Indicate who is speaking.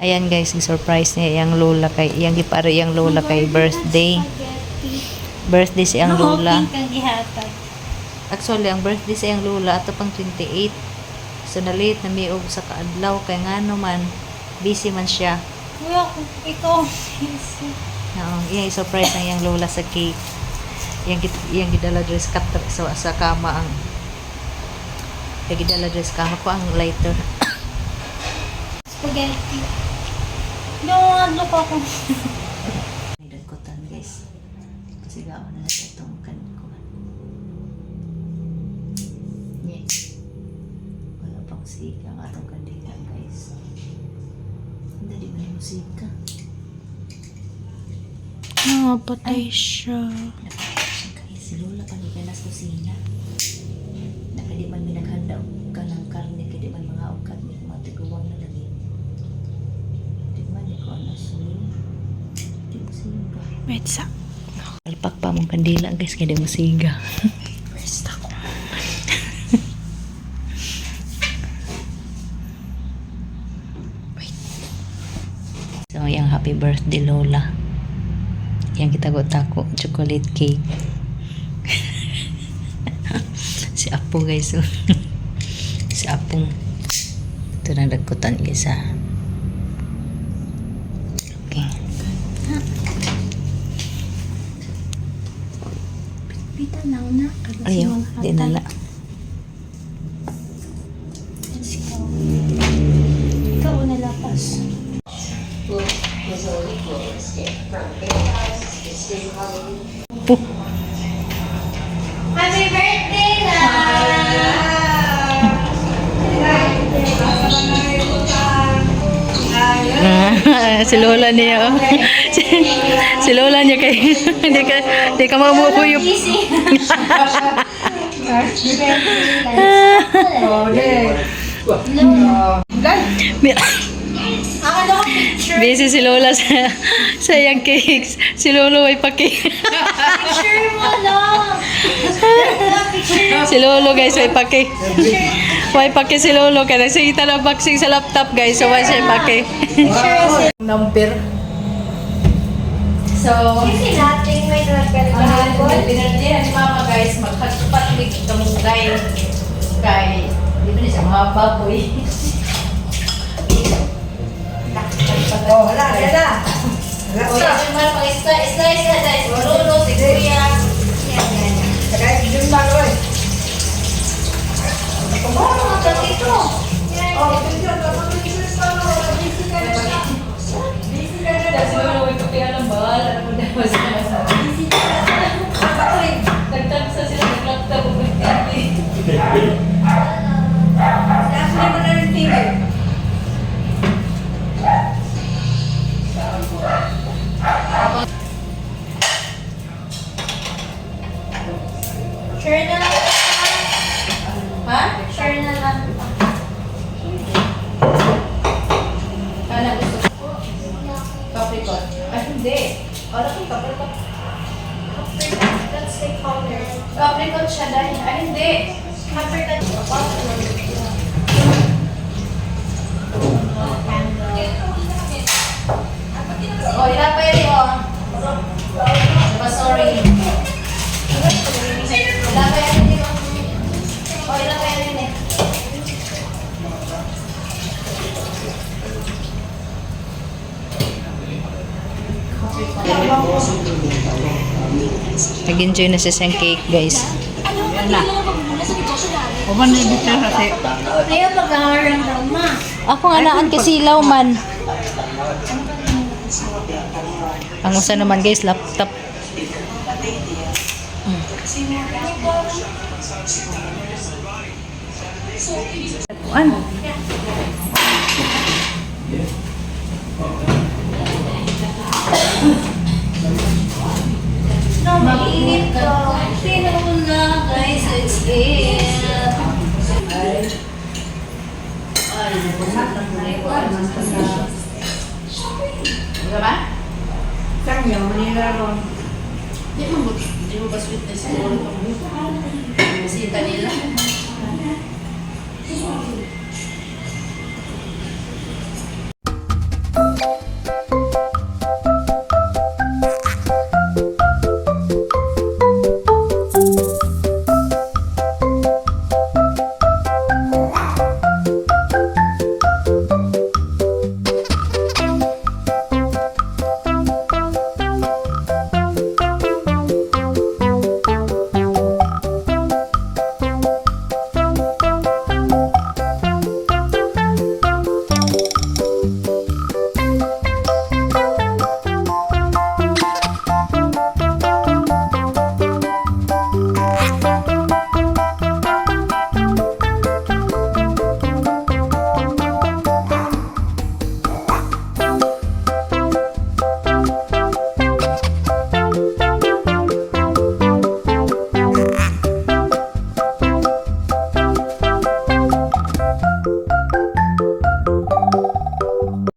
Speaker 1: Ayan guys, surprise niya yang lola kay yang giparo yang lola kay birthday. Birthday si ang lola. Actually, ang birthday sa yang lola ato pang 28. So nalit na miog sa kaadlaw kay ngano man busy man siya.
Speaker 2: Kuya, ikaw busy.
Speaker 1: Oo, iya surprise na yang lola sa cake. Yang gidala dress cutter sa kama ang gidala dress kama ko ang lighter.
Speaker 2: Spaghetti. Ano ko ako.
Speaker 1: May dagkutan guys. Kasi gawa na natin itong kanikuan. Yes. Wala pang sika ang atong kandila guys. Hindi mo na musika.
Speaker 2: Napatay siya.
Speaker 1: Si Lola panigan na sa kusina. Nakadi man minaghanda ka ng karne, kadi man mga ukat ni matiguan na lagi. Di man ni ko na siya. Di mo siga.
Speaker 2: Betsa.
Speaker 1: Alpak pa mong kandila guys, kaya di mo siga.
Speaker 2: Besta ko.
Speaker 1: So, yung happy birthday Lola. Yang kita tako chocolate cake. Si Apo guys. Oh. Si Apong. Ito na dagkutan guys ha. Okay.
Speaker 2: Pita lang na.
Speaker 1: Ayaw, di na na.
Speaker 2: Ikaw na lapas.
Speaker 1: Puh.
Speaker 2: Happy birthday na!
Speaker 1: Si Lola niya. Oh. Si Lola niya kay hindi ka mamukuyop. Busy si Lola sa yung cakes. Si Lolo ay pa-cake.
Speaker 2: Picture mo lang!
Speaker 1: Si Lolo guys ay pa-cake. Why pa-cake si Lolo kaya nagsita ng boxing sa laptop guys. So why siya pa-cake? Number. So,
Speaker 2: Kasi natin may nagkakaroon.
Speaker 1: pinardihan ni Mama guys, magkatupat-lig kamugay. Kay, di ba niya siya mga baboy?
Speaker 3: Oh, wala, wala. Wala,
Speaker 1: O,
Speaker 3: wala.
Speaker 1: yung mga pag-isla, guys. Lolo, si Kuya.
Speaker 3: Kaya, yun lang, oy.
Speaker 2: Oh, mga dito.
Speaker 3: Oh, yun, kapag yun, busy ka na. Busy ka na.
Speaker 1: Si Lolo, may kapihan ng bahal. Ano mo na masama?
Speaker 3: Busy ka na.
Speaker 1: Nagtagsa sila ng laptop.
Speaker 3: Actually, mo na rin TV.
Speaker 2: Share na lang.
Speaker 1: Ha?
Speaker 2: Share na lang.
Speaker 1: Kana gusto ko? Capricorn. Ay, hindi. Wala kong Capricorn.
Speaker 2: Let's take color.
Speaker 1: Capricorn siya dahil. Ay, hindi.
Speaker 2: Capricorn.
Speaker 1: O, ilan pa yun o? Diba, sorry. Ilan pa yun dito? O, ilan pa yun eh? Nag-enjoy na siya sa cake, guys.
Speaker 3: Oman na ibig na kasi.
Speaker 2: Ayaw mag-aarang drama.
Speaker 1: Ako nga naan kasilaw man. Ang usa naman guys, laptop. Ano?
Speaker 2: No, mainit ka. Sino na, guys? It's it.
Speaker 1: Diba ba?
Speaker 3: Saan yung Manila ron?
Speaker 1: Di mo ba sweetness mo? Bisita nila.